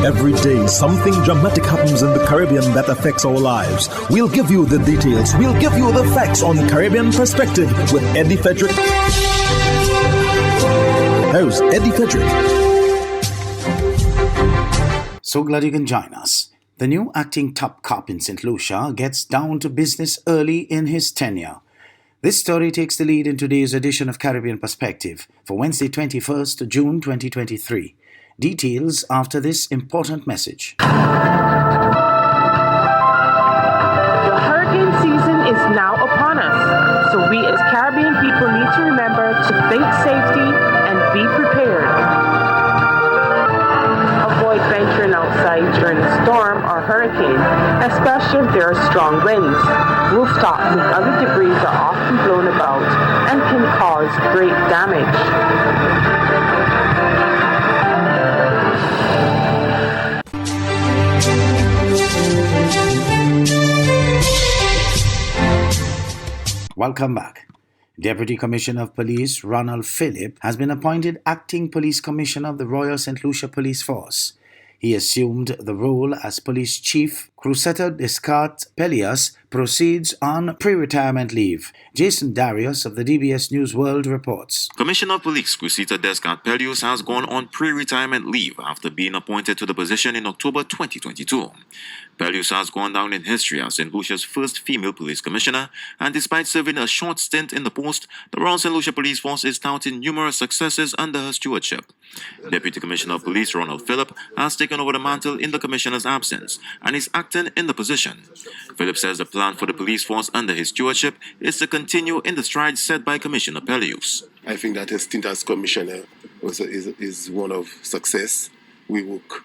Every day, something dramatic happens in the Caribbean that affects our lives. We'll give you the details. We'll give you the facts on Caribbean Perspective with Eddie Frederick. Host Eddie Frederick. So glad you can join us. The new acting top cop in St. Lucia gets down to business early in his tenure. This story takes the lead in today's edition of Caribbean Perspective for Wednesday, 21st June 2023. Details after this important message. The hurricane season is now upon us, so we as Caribbean people need to remember to think safety and be prepared. Avoid venturing outside during a storm or hurricane, especially if there are strong winds. Rooftops and other debris are often blown about and can cause great damage. Welcome back. Deputy Commissioner of Police Ronald Phillip has been appointed Acting Police Commissioner of the Royal St. Lucia Police Force. He assumed the role as Police Chief. Cruzetta Descartes Pelias proceeds on pre-retirement leave. Jason Darius of the DBS News World reports. Commissioner of Police Cruzetta Descartes Pelias has gone on pre-retirement leave after being appointed to the position in October 2022. Pelias has gone down in history as St. Lucia's first female police commissioner, and despite serving a short stint in the post, the Royal St. Lucia Police Force is touting numerous successes under her stewardship. Deputy Commissioner of Police Ronald Phillip has taken over the mantle in the commissioner's absence and is acting in the position. Phillip says the plan for the police force under his stewardship is to continue in the strides set by Commissioner Pelias. I think that his stint as commissioner is one of success. We work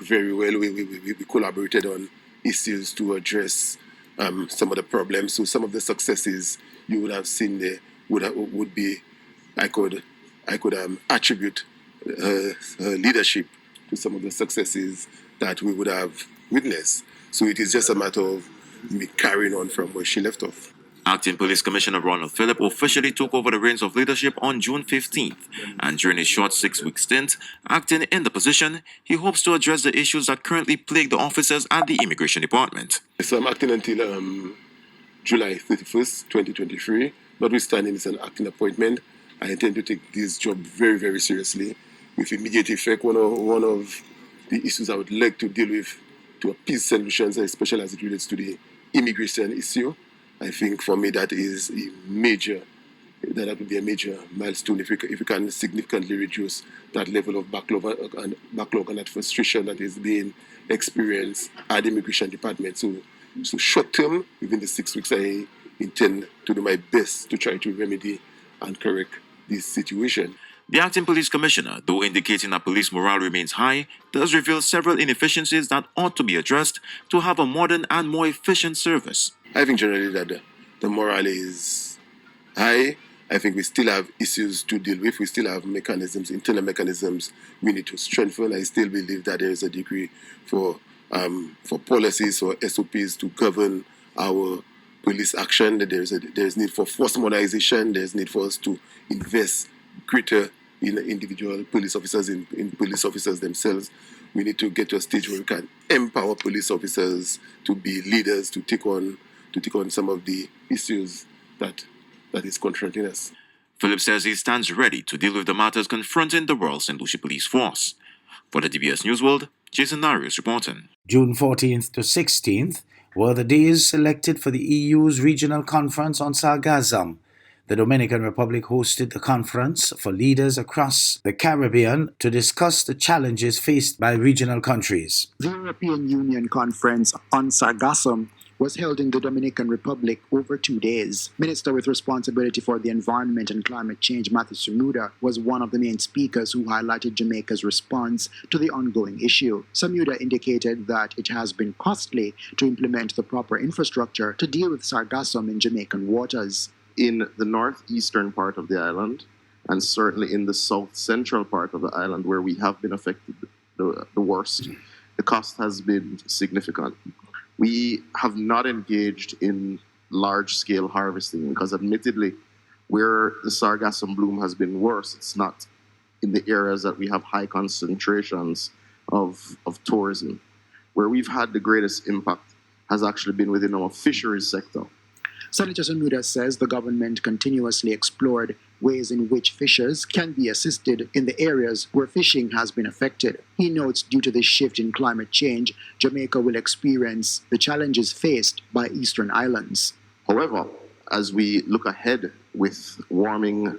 very well. We collaborated on issues to address some of the problems. So some of the successes you would have seen there would be I could attribute her leadership to some of the successes that we would have witnessed. So it is just a matter of me carrying on from where she left off. Acting Police Commissioner Ronald Phillip officially took over the reins of leadership on June 15th, and during his short 6-week stint acting in the position, he hopes to address the issues that currently plague the officers at the Immigration Department. So I'm acting until July 31st, 2023. Notwithstanding it's an acting appointment, I intend to take this job very, very seriously. With immediate effect, one of the issues I would like to deal with to appease St. Lucians, especially as it relates to the immigration issue. I think for me that would be a major milestone if we can significantly reduce that level of backlog and that frustration that is being experienced at the Immigration Department. So short term, within the 6 weeks, I intend to do my best to try to remedy and correct this situation. The acting police commissioner, though indicating that police morale remains high, does reveal several inefficiencies that ought to be addressed to have a modern and more efficient service. I think generally that the morale is high. I think we still have issues to deal with. We still have internal mechanisms we need to strengthen. I still believe that there is a degree for policies or SOPs to govern our police action. That there's need for force modernization. There's need for us to invest greater in individual police officers, in police officers themselves. We need to get to a stage where we can empower police officers to be leaders, to take on some of the issues that is confronting us. Phillip says he stands ready to deal with the matters confronting the Royal St. Lucia Police Force. For the DBS News World, Jason Darius reporting. June 14th to 16th were the days selected for the EU's regional conference on sargassum. The Dominican Republic hosted the conference for leaders across the Caribbean to discuss the challenges faced by regional countries. The European Union Conference on Sargassum was held in the Dominican Republic over 2 days. Minister with responsibility for the environment and climate change, Matthew Samuda, was one of the main speakers who highlighted Jamaica's response to the ongoing issue. Samuda indicated that it has been costly to implement the proper infrastructure to deal with sargassum in Jamaican waters. In the northeastern part of the island, and certainly in the south central part of the island where we have been affected the worst, the cost has been significant. We have not engaged in large-scale harvesting because admittedly, where the sargassum bloom has been worse, it's not in the areas that we have high concentrations of tourism. Where we've had the greatest impact has actually been within our fisheries sector. Senator Sunuda says the government continuously explored ways in which fishers can be assisted in the areas where fishing has been affected. He notes due to the shift in climate change, Jamaica will experience the challenges faced by eastern islands. However, as we look ahead with warming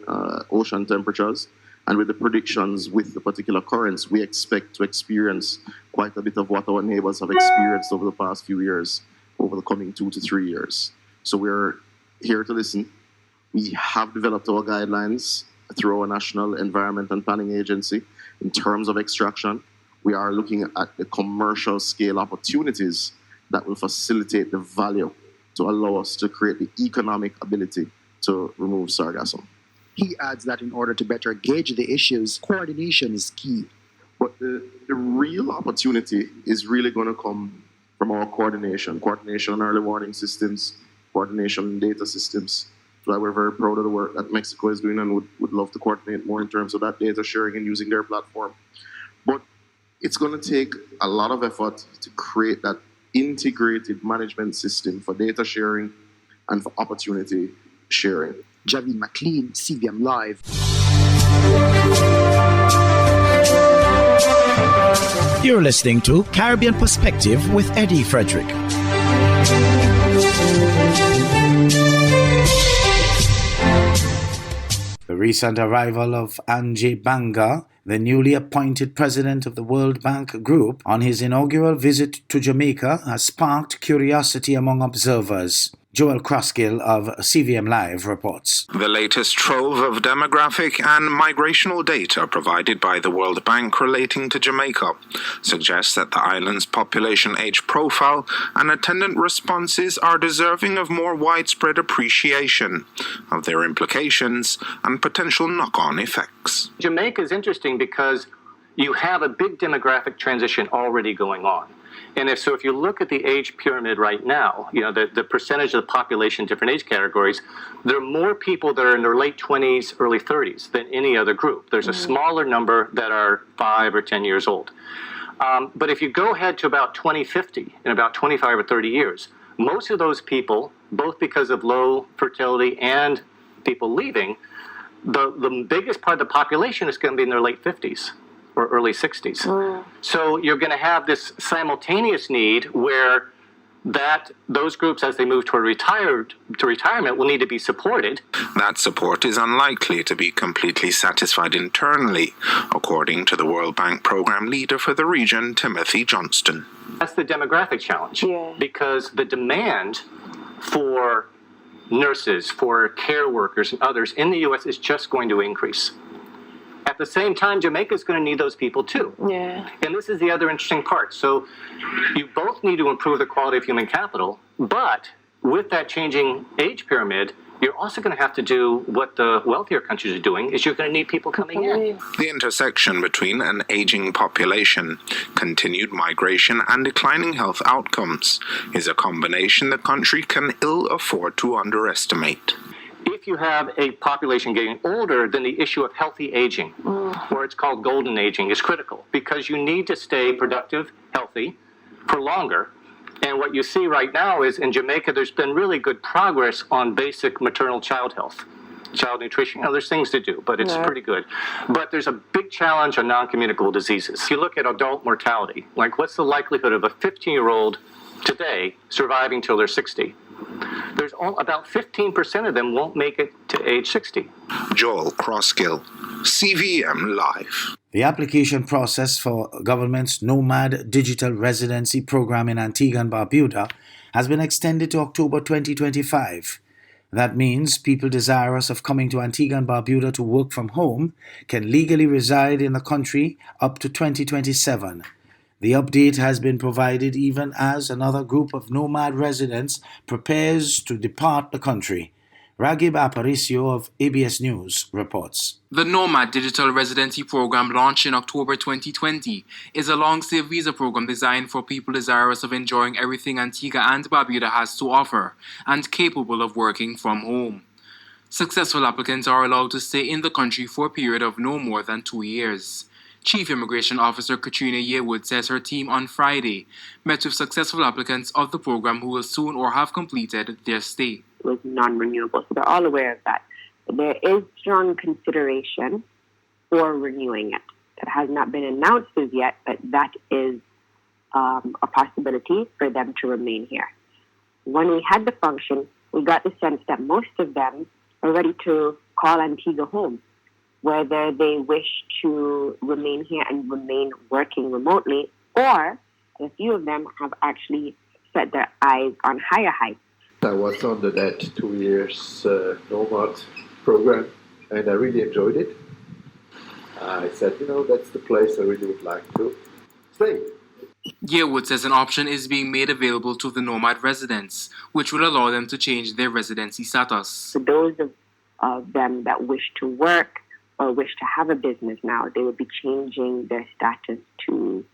ocean temperatures and with the predictions with the particular currents, we expect to experience quite a bit of what our neighbors have experienced over the past few years, over the coming 2 to 3 years. So we're here to listen. We have developed our guidelines through our National Environment and Planning Agency in terms of extraction. We are looking at the commercial scale opportunities that will facilitate the value to allow us to create the economic ability to remove sargassum. He adds that in order to better gauge the issues, coordination is key. But the real opportunity is really going to come from our coordination on early warning systems, coordination on data systems. So we're very proud of the work that Mexico is doing and would love to coordinate more in terms of that data sharing and using their platform. But it's going to take a lot of effort to create that integrated management system for data sharing and for opportunity sharing. Javin McLean, CVM Live. You're listening to Caribbean Perspective with Eddie Frederick. The recent arrival of Anjay Banga, the newly appointed president of the World Bank Group, on his inaugural visit to Jamaica has sparked curiosity among observers. Joel Crossgill of CVM Live reports. The latest trove of demographic and migrational data provided by the World Bank relating to Jamaica suggests that the island's population age profile and attendant responses are deserving of more widespread appreciation of their implications and potential knock-on effects. Jamaica is interesting because you have a big demographic transition already going on. And if you look at the age pyramid right now, the percentage of the population in different age categories, there are more people that are in their late 20s, early 30s than any other group. There's a smaller number that are 5 or 10 years old. But if you go ahead to about 2050, in about 25 or 30 years, most of those people, both because of low fertility and people leaving, the biggest part of the population is going to be in their late 50s. Or early 60s. So you're going to have this simultaneous need where those groups, as they move toward retirement, will need to be supported. That support is unlikely to be completely satisfied internally, according to the World Bank program leader for the region, Timothy Johnston. That's the demographic challenge, because the demand for nurses, for care workers and others in the U.S. is just going to increase. At the same time, Jamaica is going to need those people too. And this is the other interesting part. So you both need to improve the quality of human capital, but with that changing age pyramid, you're also going to have to do what the wealthier countries are doing, is you're going to need people coming in. The intersection between an aging population, continued migration, and declining health outcomes is a combination the country can ill afford to underestimate. If you have a population getting older, then the issue of healthy aging, or it's called golden aging, is critical because you need to stay productive, healthy, for longer. And what you see right now is in Jamaica, there's been really good progress on basic maternal child health, child nutrition. There's things to do, but it's pretty good. But there's a big challenge on non-communicable diseases. If you look at adult mortality, like what's the likelihood of a 15-year-old today surviving till they're 60? There's about 15% of them won't make it to age 60. Joel Crossgill, CVM Live. The application process for government's Nomad Digital Residency Program in Antigua and Barbuda has been extended to October 2025. That means people desirous of coming to Antigua and Barbuda to work from home can legally reside in the country up to 2027. The update has been provided even as another group of nomad residents prepares to depart the country. Ragib Aparicio of ABS News reports. The Nomad Digital Residency Program, launched in October 2020, is a long-stay visa program designed for people desirous of enjoying everything Antigua and Barbuda has to offer and capable of working from home. Successful applicants are allowed to stay in the country for a period of no more than 2 years. Chief Immigration Officer Katrina Yearwood says her team on Friday met with successful applicants of the program who will soon or have completed their stay. It was non-renewable, so they're all aware of that. There is strong consideration for renewing it. It has not been announced as yet, but that is a possibility for them to remain here. When we had the function, we got the sense that most of them are ready to call Antigua home, whether they wish to remain here and remain working remotely, or a few of them have actually set their eyes on higher heights. I was under that 2 years nomad program, and I really enjoyed it. I said, that's the place I really would like to stay. Yearwood says an option is being made available to the nomad residents, which would allow them to change their residency status. For those of them that wish to work or wish to have a business now, they would be changing their status to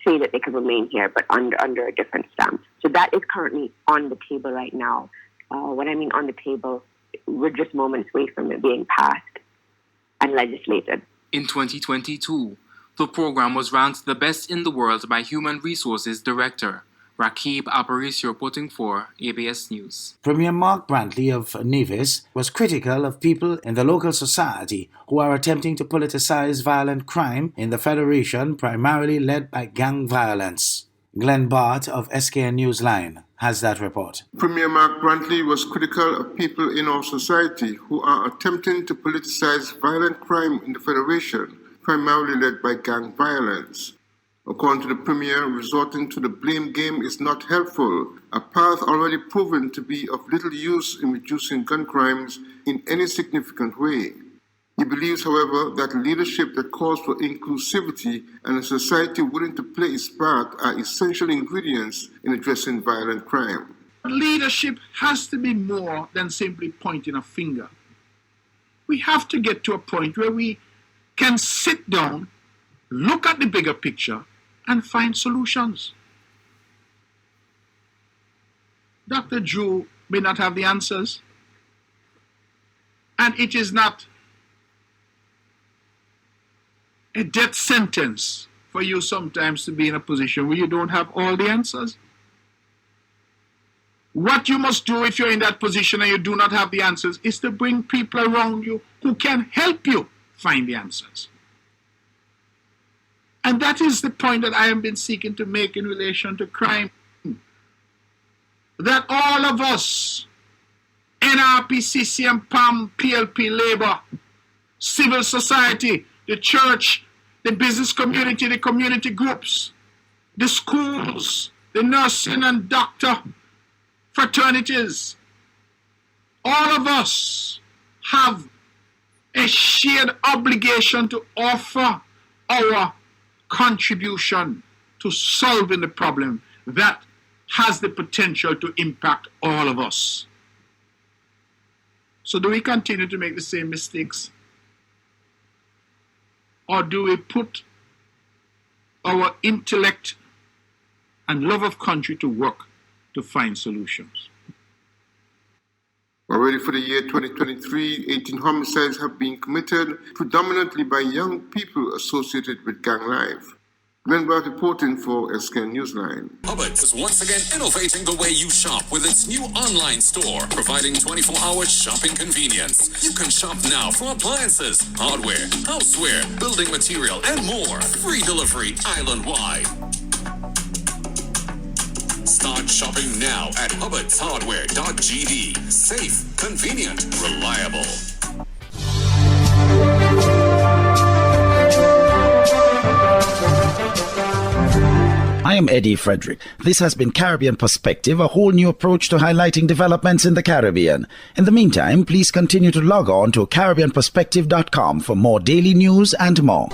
say that they can remain here, but under a different stamp. So that is currently on the table right now. When I mean on the table, we're just moments away from it being passed and legislated. In 2022, the program was ranked the best in the world by Human Resources Director Rakib Aparicio, reporting for ABS News. Premier Mark Brantley of Nevis was critical of people in the local society who are attempting to politicize violent crime in the Federation, primarily led by gang violence. Glenn Bart of SKN Newsline has that report. Premier Mark Brantley was critical of people in our society who are attempting to politicize violent crime in the Federation, primarily led by gang violence. According to the Premier, resorting to the blame game is not helpful, a path already proven to be of little use in reducing gun crimes in any significant way. He believes, however, that leadership that calls for inclusivity and a society willing to play its part are essential ingredients in addressing violent crime. Leadership has to be more than simply pointing a finger. We have to get to a point where we can sit down, look at the bigger picture, and find solutions. Dr. Drew may not have the answers, and it is not a death sentence for you sometimes to be in a position where you don't have all the answers. What you must do if you're in that position and you do not have the answers is to bring people around you who can help you find the answers. And that is the point that I have been seeking to make in relation to crime. That all of us, NRP, CCM, PAM, PLP, Labour, civil society, the church, the business community, the community groups, the schools, the nursing and doctor fraternities, all of us have a shared obligation to offer our contribution to solving the problem that has the potential to impact all of us. So do we continue to make the same mistakes? Or do we put our intellect and love of country to work to find solutions? Already for the year 2023, 18 homicides have been committed, predominantly by young people associated with gang life. Glenn Bart reporting for SKN Newsline. Hubbard's is once again innovating the way you shop with its new online store, providing 24-hour shopping convenience. You can shop now for appliances, hardware, houseware, building material, and more. Free delivery island-wide. Start shopping now at hubbardshardware.gd. Safe, convenient, reliable. I am Eddie Frederick. This has been Caribbean Perspective, a whole new approach to highlighting developments in the Caribbean. In the meantime, please continue to log on to CaribbeanPerspective.com for more daily news and more.